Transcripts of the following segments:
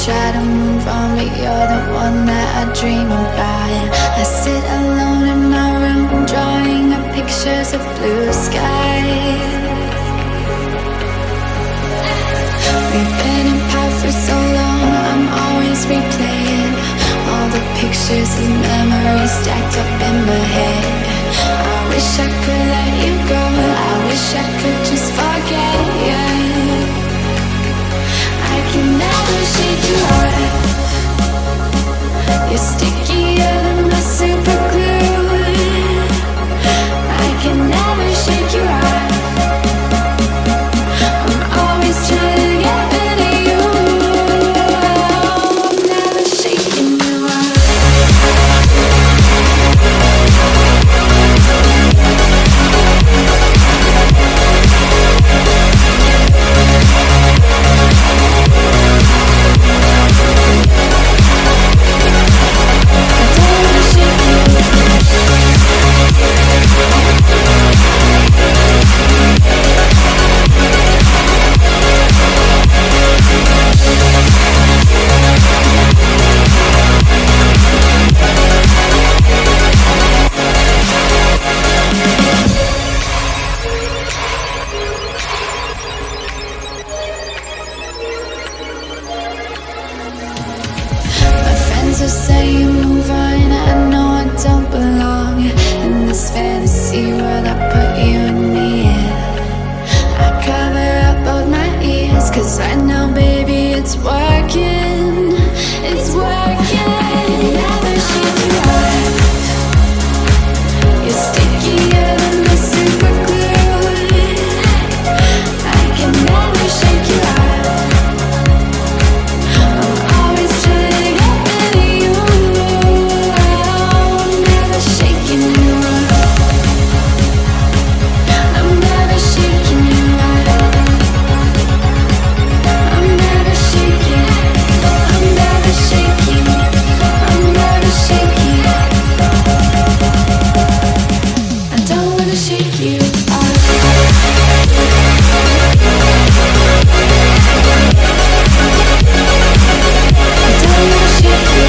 try to move on, but you're the one that I dream about. I sit alone in my room, drawing up pictures of blue skies. We've been apart for so long, I'm always replaying all the pictures and memories stacked up in my head. I wish I could let you go, I wish I could just forget you. I can never shake you off. You're stickier than my super glue. I can never shake you off. I'm always trying to get rid of you. I'm never shaking you off. Just say you move on, I know I don't belong in this fantasy world I put you near. I cover up both my ears, cause I know, baby, it's working. It's working. I can never shake you off. You're stickier than the super glue. I can never shake you off. I'm always trying to get rid of you. I'm never shaking you off. I'm never shaking you off. I'm never shaking. I'm never shaking. I'm never shaking. I don't wanna shake you off. I don't wanna shake you off. I don't wanna shake you.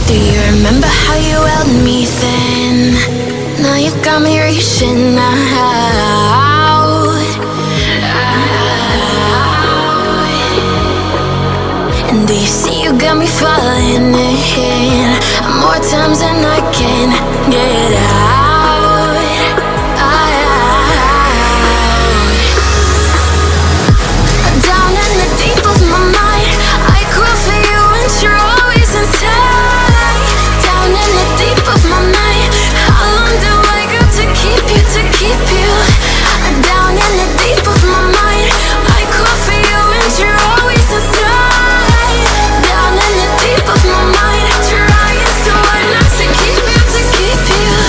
Do you remember how you held me then? Now you got me reaching out. And do you see you got me falling in more times than I can get out. Down in the deep of my mind, I crawl for you and you're always inside. Down in the deep of my mind, how long do I got to keep you, to keep you? Down in the deep of my mind, I crawl for you and you're always inside. Down in the deep of my mind, trying so hard not to keep you, to keep you.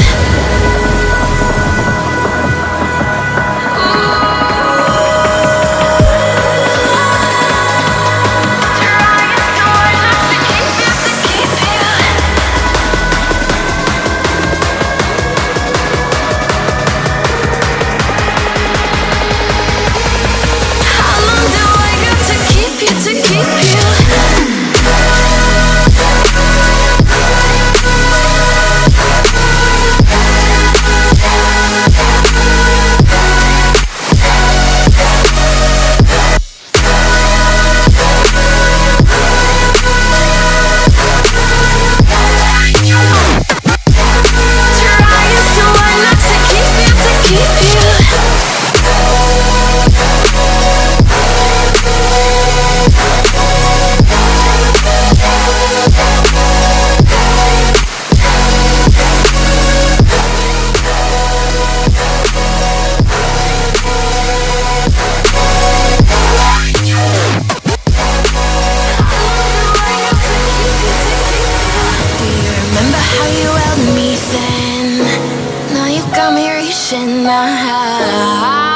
crashing out,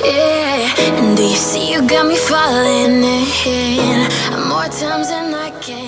yeah. And do you see you got me falling in more times than I can